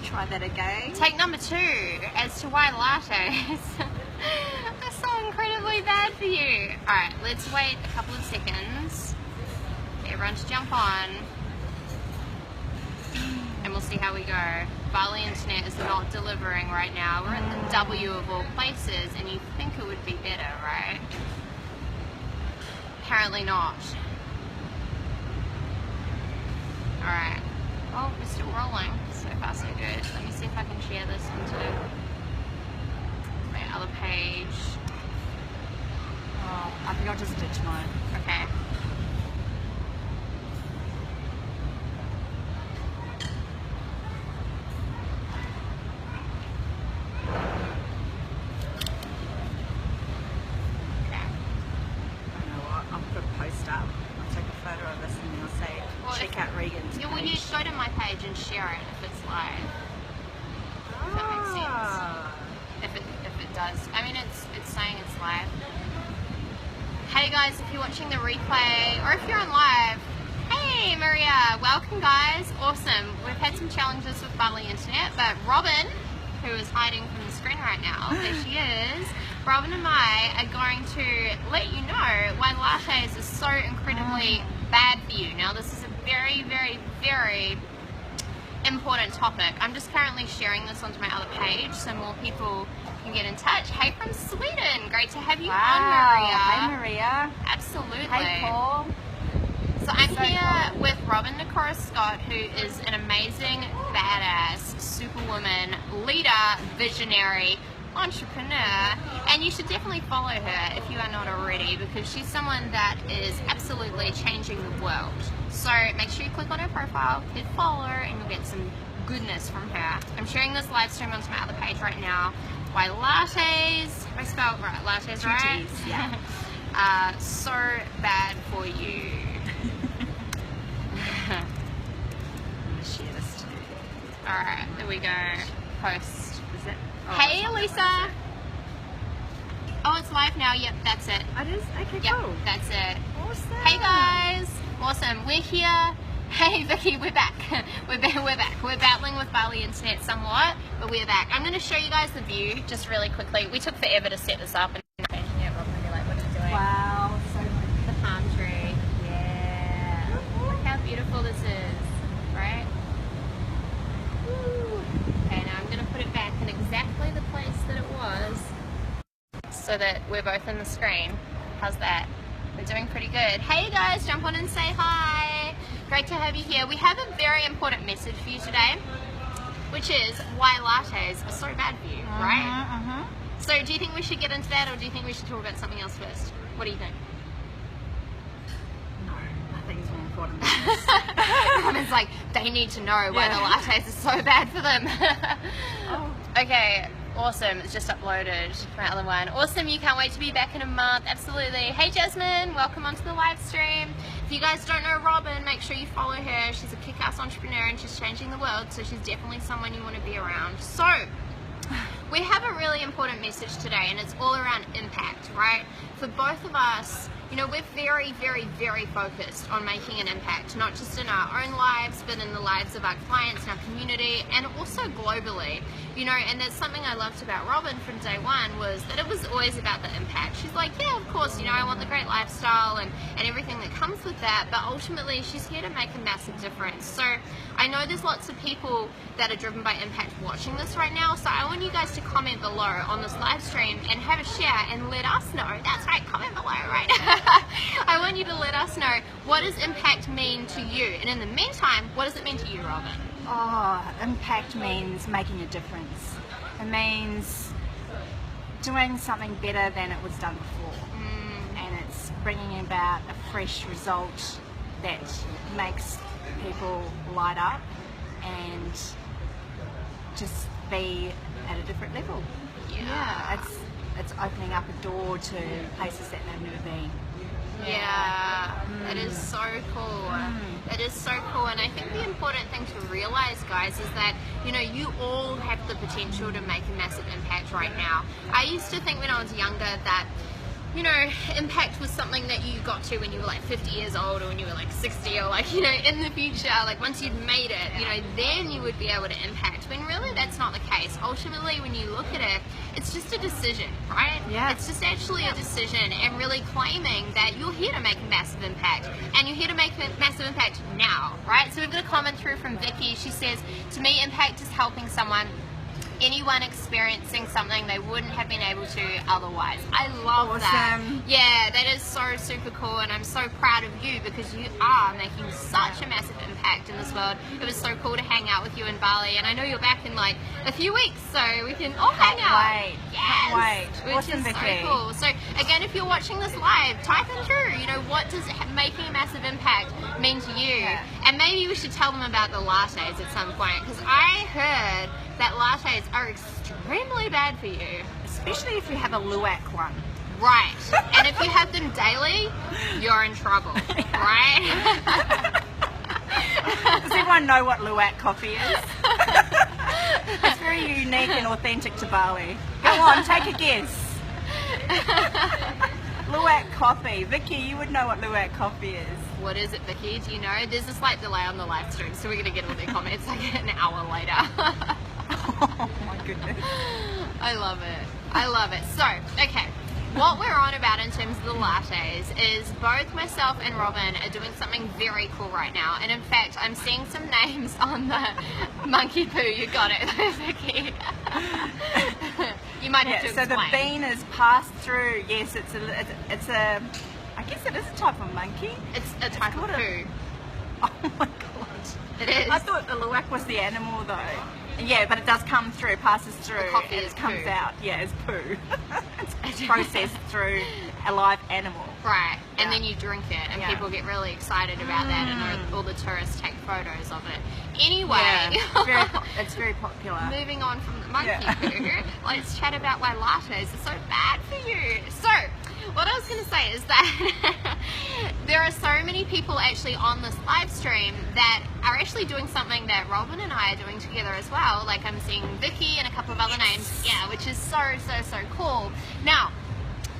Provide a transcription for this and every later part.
try that again. Take number 2 as to why lattes are so incredibly bad for you. Alright, let's wait a couple of seconds. Everyone to jump on. And we'll see how we go. Bali Internet is not delivering right now. We're in the W of all places, and you think it would be better, right? Apparently not. Alright. Well, we're still rolling. So far so good. Let me see if I can share this into my other page. Oh, I forgot to stitch mine. Okay. Check out Regan's yeah, well, you go to my page and share it if it's live. If that makes sense. If it does. I mean, it's saying it's live. Hey guys, if you're watching the replay or if you're on live, hey Maria, welcome guys. Awesome. We've had some challenges with Bali Internet, but Robin, who is hiding from the screen right now, there she is. Robin and I are going to let you know why lattes are so incredibly bad for you. Now, this is a very, very, very important topic. I'm just currently sharing this onto my other page so more people can get in touch. Hey from Sweden, great to have you on, Maria. Hey Maria. Absolutely. Hey Paul. So I'm here with Robin Nakora Scott, who is an amazing, badass, superwoman, leader, visionary, entrepreneur, and you should definitely follow her if you are not already, because she's someone that is absolutely changing the world. So make sure you click on her profile, hit follow, and you'll get some goodness from her. I'm sharing this live stream onto my other page right now. Why lattes, I spelled right, lattes, right? Yeah. So bad for you. I'm gonna share this too. Alright, there we go. Post. Is it? Oh, Hey Lisa! Oh, it's live now. Yep, that's it. It is? Okay, Yep, cool. that's it. Awesome. Hey guys! Awesome. We're here. Hey Vicky, we're back. We're back. We're battling with Bali Internet somewhat, but we're back. I'm going to show you guys the view just really quickly. We took forever to set this up, and yeah, Robin will be like, what are you doing? Wow, so good. The palm tree. Yeah. Look how beautiful this is, right? Woo. Okay, now I'm going to put it back in exactly the place that it was so that we're both in the screen. How's that? We're doing pretty good. Hey guys, jump on and say hi. Great to have you here. We have a very important message for you today, which is why lattes are so bad for you, right? So do you think we should get into that, or do you think we should talk about something else first? What do you think? No, I think it's more important than this. Robin's like, they need to know why the lattes are so bad for them. Okay, awesome. It's just uploaded my other one. Awesome, you can't wait to be back in a month. Absolutely. Hey Jasmine, welcome onto the live stream. If you guys don't know Robin, make sure you follow her. She's a kick-ass entrepreneur and she's changing the world, so she's definitely someone you want to be around. So, we have a really important message today, and it's all around impact, right? For both of us, you know, we're very, very, very focused on making an impact, not just in our own lives, but in the lives of our clients and our community, and also globally. You know, and that's something I loved about Robin from day one, was that it was always about the impact. She's like, yeah, of course, you know, I want the great lifestyle and everything that comes with that, but ultimately she's here to make a massive difference. So I know there's lots of people that are driven by impact watching this right now, so I want you guys to comment below on this live stream and have a share and let us know. That's right, comment below, right? I want you to let us know, what does impact mean to you? And in the meantime, what does it mean to you, Robin? Oh, impact means making a difference. It means doing something better than it was done before. And it's bringing about a fresh result that makes people light up and just be at a different level. Yeah, it's opening up a door to places that they've never been. Yeah, it is so cool. It is so cool, and I think the important thing to realize, guys, is that, you know, you all have the potential to make a massive impact right now. I used to think when I was younger that you know, impact was something that you got to when you were like 50 years old, or when you were like 60, or like, you know, in the future, like once you'd made it, you know, then you would be able to impact. When really that's not the case. Ultimately, when you look at it, it's just a decision, right? Yeah. It's just actually a decision, and really claiming that you're here to make a massive impact, and you're here to make a massive impact now, right? So we've got a comment through from Vicky. She says, to me, impact is helping someone, anyone experiencing something they wouldn't have been able to otherwise. I love that. Yeah, that is so super cool, and I'm so proud of you, because you are making such a massive impact in this world. It was so cool to hang out with you in Bali, and I know you're back in like a few weeks, so we can all hang out. Yes, can't wait. Which is Vicky. So cool. So again, if you're watching this live, type in through, you know, what does making a massive impact mean to you? Yeah. And maybe we should tell them about the lattes at some point, because I heard that lattes are extremely bad for you. Especially if you have a luwak one. Right. And if you have them daily, you're in trouble. Right? Does everyone know what luwak coffee is? It's very unique and authentic to Bali. Go on, take a guess. Luwak coffee. Vicky, you would know what luwak coffee is. What is it, Vicky? Do you know? There's a slight delay on the live stream, so we're going to get all their comments like an hour later. Oh my goodness. I love it. I love it. So, okay. What we're on about in terms of the lattes is both myself and Robin are doing something very cool right now. And in fact, I'm seeing some names on the monkey poo. You got it, Vicky. You might have to explain. So the bean is passed through. Yes, it's a. I guess it is a type of monkey. It's a type of poo. Oh my god. It is. I thought the luwak was the animal though. Yeah, but it does come through, passes through. The coffee and is it comes poo. out. Yeah, it's poo. It's processed through a live animal. Right, and Yeah. then you drink it, and Yeah. people get really excited about that, and all the tourists take photos of it. Anyway, Yeah, it's very popular. moving on from the monkey Yeah. poo, let's chat about why lattes are so bad for you. So, what I was going to say is that there are so many people actually on this live stream that are actually doing something that Robin and I are doing together as well. Like I'm seeing Vicky and a couple of other names, yeah, which is so cool. Now,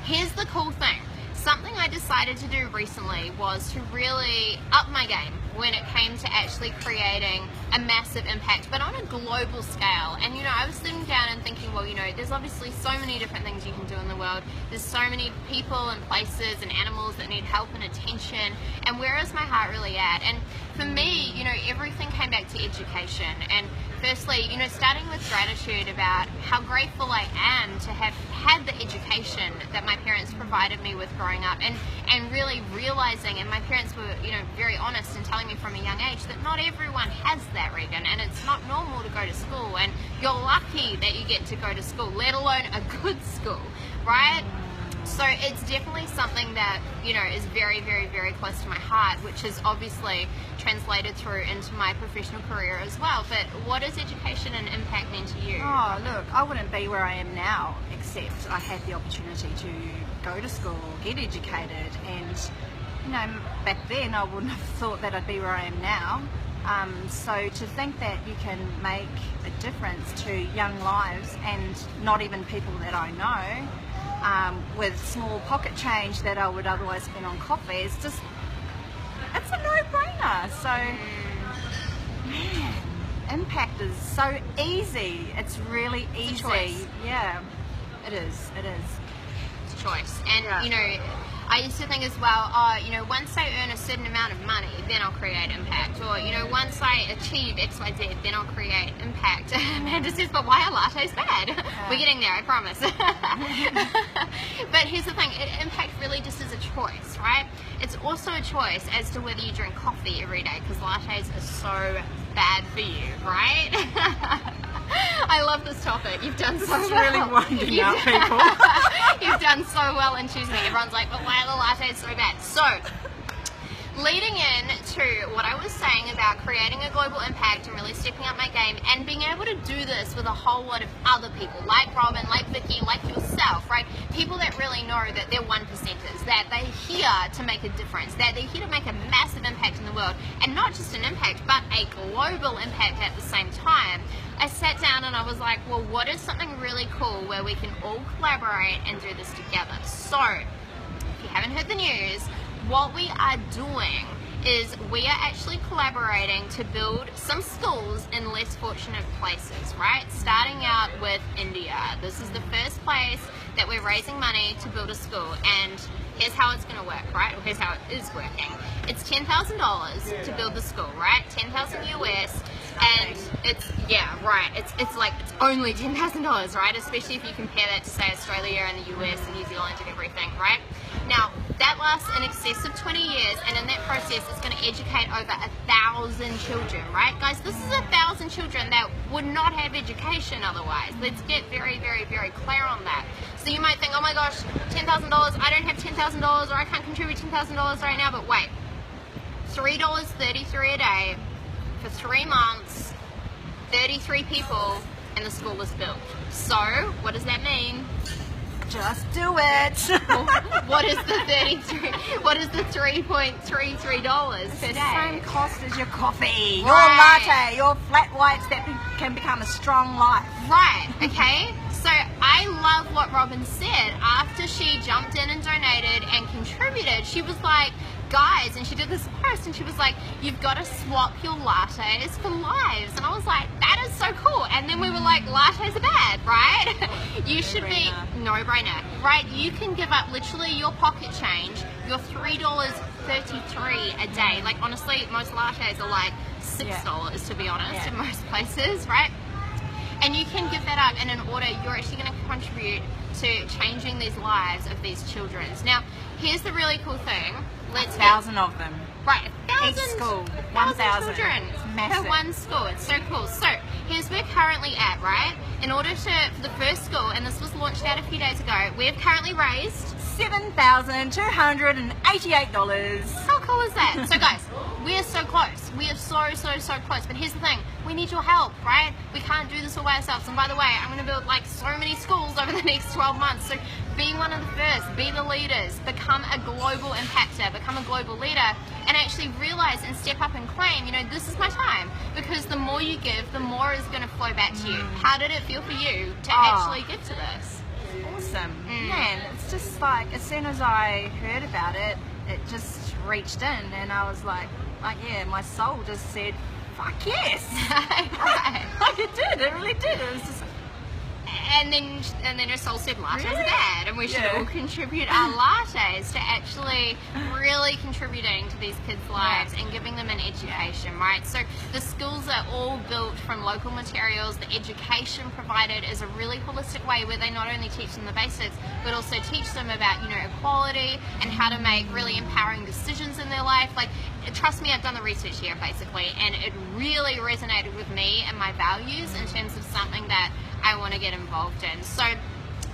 here's the cool thing. Something I decided to do recently was to really up my game when it came to actually creating a massive impact, but on a global scale. And you know, I was sitting down and thinking, well, you know, there's obviously so many different things you can do in the world. There's so many people and places and animals that need help and attention, and where is my heart really at? And for me, you know, everything came back to education. And firstly, you know, starting with gratitude about how grateful I am to have had the education that my parents provided me with growing up, and really realizing, and my parents were, you know, very honest in telling me from a young age that not everyone has that, Regan, and it's not normal to go to school, and you're lucky that you get to go to school, let alone a good school, right? So it's definitely something that, you know, is very close to my heart, which is obviously translated through into my professional career as well. But what does education and impact mean to you? Oh, look, I wouldn't be where I am now except I had the opportunity to go to school, get educated, and, you know, back then I wouldn't have thought that I'd be where I am now. So to think that you can make a difference to young lives, and not even people that I know, with small pocket change that I would otherwise spend on coffee, it's a no-brainer. So, man, impact is so easy. It's really easy. It's a choice. Yeah, it is. It's a choice. And, Yeah. you know, I used to think as well, oh, you know, once I earn a certain amount of money, then I'll create impact. Or, you know, once I achieve X, Y, Z, then I'll create impact. Amanda says, but why are lattes bad? Yeah. We're getting there, I promise. But here's the thing, impact really just is a choice, right? It's also a choice as to whether you drink coffee every day, because lattes are so bad for you, right? I love this topic. You've done so It's well. really winding up people. You've done so well in choosing it. Everyone's like, but why are the lattes so bad? So, leading in to what I was saying about creating a global impact and really stepping up my game and being able to do this with a whole lot of other people, like Robin, like Vicky, like yourself, right? People that really know that they're one percenters, that they're here to make a difference, that they're here to make a massive impact in the world, and not just an impact, but a global impact at the same time. I sat down and I was like, well, what is something really cool where we can all collaborate and do this together? So, haven't heard the news, what we are doing is we are actually collaborating to build some schools in less fortunate places, right? Starting out with India. This is the first place that we're raising money to build a school, and here's how it's going to work, right? Or here's how it is working. It's $10,000 to build the school, right? 10,000 US, and it's, yeah, right. It's like, it's only $10,000, right? Especially if you compare that to, say, Australia and the US and New Zealand and everything, right? Now, that lasts in excess of 20 years, and in that process, it's going to educate over 1,000 children, right? Guys, this is 1,000 children that would not have education otherwise. Let's get very, very, very clear on that. So you might think, oh my gosh, $10,000, I don't have $10,000, or I can't contribute $10,000 right now, but wait. $3.33 a day for 3 months, 33 people, and the school is built. So, what does that mean? Just do it. What is the 33? What is the $3.33 per day? Same cost as your coffee, your Right. latte, your flat whites that can become a strong life. Right, okay. So I love what Robin said. After she jumped in and donated and contributed, she was like, guys, and she did this post, and she was like, you've got to swap your lattes for lives. And I was like, that is so cool. And then we were like, lattes are bad, right? You should be, no-brainer, right? You can give up literally your pocket change, your $3.33 a day. Like, honestly, most lattes are like $6, to be honest, in most places, right? And you can give that up, and in order, you're actually going to contribute to changing these lives of these children. Now, here's the really cool thing. Let's 1,000 of them. Right, 1,000. Each school, 1,000 1,000. children It's massive. per one school. It's so cool. So, here's where we're currently at, right? In order to, for the first school, and this was launched out a few days ago, we have currently raised $7,288. How cool is that? So guys, we are so close. We are so close. But here's the thing, we need your help, right? We can't do this all by ourselves. And by the way, I'm going to build like so many schools over the next 12 months. So be one of the first, be the leaders, become a global impactor, become a global leader, and actually realize and step up and claim, you know, this is my time. Because the more you give, the more is going to flow back to you. How did it feel for you to actually give to this? Awesome. Man, it's just like, as soon as I heard about it, it just reached in, and I was like, yeah, my soul just said, fuck yes. Right. Like it did, it really did. It was just, and then her soul said lattes are bad, and we should all contribute our lattes to actually really contributing to these kids' lives and giving them an education, right? So the schools are all built from local materials. The education provided is a really holistic way where they not only teach them the basics, but also teach them about, you know, equality and how to make really empowering decisions in their life. Like, trust me, I've done the research here basically, and it really resonated with me and my values in terms of something that I want to get involved in. So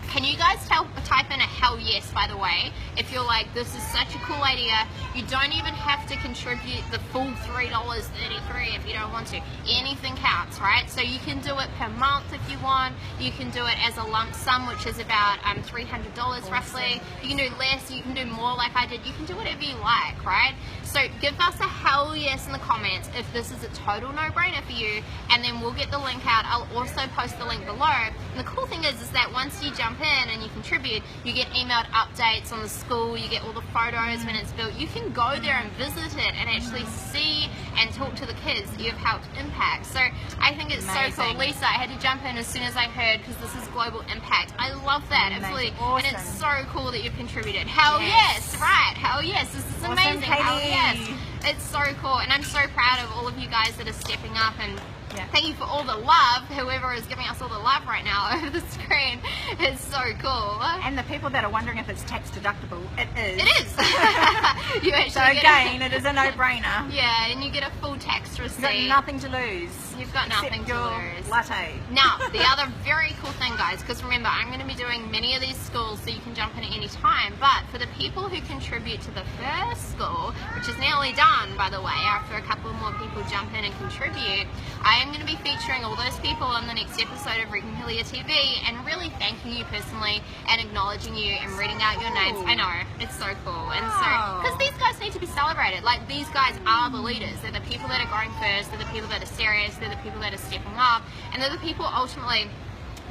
can you guys type in a hell yes, by the way, if you're like, this is such a cool idea. You don't even have to contribute the full $3.33 if you don't want to. Anything counts, right? So you can do it per month if you want. You can do it as a lump sum, which is about $300 roughly. You can do less, you can do more like I did. You can do whatever you like, right? So give us a hell yes in the comments if this is a total no-brainer for you, and then we'll get the link out. I'll also post the link below. And the cool thing is that once you jump in and you contribute, you get emailed updates on the school, you get all the photos when it's built. You can go there and visit it and actually see and talk to the kids that you've helped impact. So I think it's so cool. Lisa, I had to jump in as soon as I heard, because this is global impact. I love that, absolutely. Awesome. And it's so cool that you've contributed. Hell yes, right, hell yes, this is amazing. Hell yes. It's so cool, and I'm so proud of all of you guys that are stepping up, and thank you for all the love. Whoever is giving us all the love right now over the screen, it's so cool. and the people that are wondering if it's tax deductible, it is. It is. You actually So again, it is a no-brainer. Yeah, and you get a full tax receipt. You've got nothing to lose. You've got nothing to your lose. latte. Now, the other very cool thing, guys, because remember, I'm going to be doing many of these schools, so you can jump in at any time, but for the people who contribute to the first school, which is nearly done, by the way, after a couple more people jump in and contribute, I am going to be featuring all those people on the next episode of Regan Hillyer TV, and really thanking you personally and acknowledging you and reading out your names. I know, it's so cool. And so, because these guys need to be celebrated. Like, these guys are the leaders. They're the people that are going first. They're the people that are serious. They're the people that are stepping up. And they're the people ultimately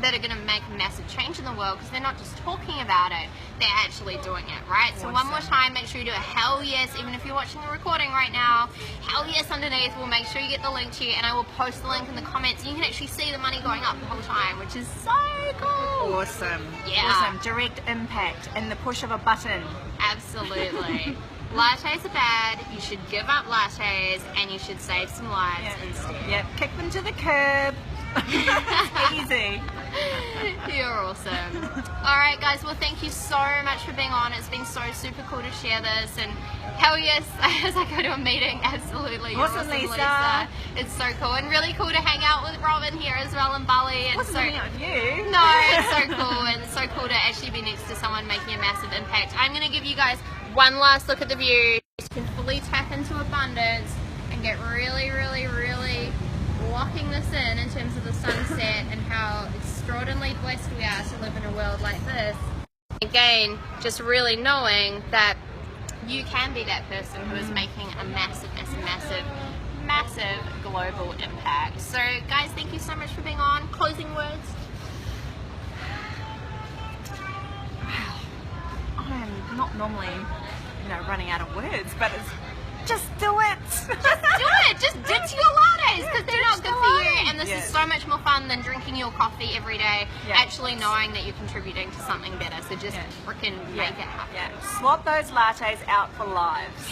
that are going to make a massive change in the world, because they're not just talking about it, they're actually doing it, right? So one more time, make sure you do a hell yes, even if you're watching the recording right now. Hell yes underneath. We'll make sure you get the link to you, and I will post the link in the comments. You can actually see the money going up the whole time, which is so cool. Awesome. Yeah. Awesome. Direct impact in the push of a button. Absolutely. Lattes are bad. You should give up lattes, and you should save some lives instead. Yep. Kick them to the curb. Easy. You're awesome. Alright guys, well thank you so much for being on. It's been so super cool to share this, and hell yes, as I go to a meeting, absolutely. Awesome, Lisa. It's so cool, and really cool to hang out with Robin here as well in Bali. And Wasn't hanging out with you. No, it's so cool, and it's so cool to actually be next to someone making a massive impact. I'm going to give you guys one last look at the view. You can fully tap into abundance and get really, really, really locking this in terms of the sunset and how extraordinarily blessed we are to live in a world like this. Again, just really knowing that you can be that person who is making a massive, massive, massive, massive global impact. So guys, thank you so much for being on. Closing words? I'm not normally, running out of words, but it's just do it. Just do it. Just ditch your lattes, because they're not good for you. And this is so much more fun than drinking your coffee every day. Actually knowing that you're contributing to something better. So just freaking make it happen. Swap those lattes out for lives.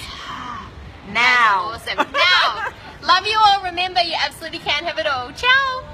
Now. That's awesome. Now. Love you all. Remember, you absolutely can have it all. Ciao.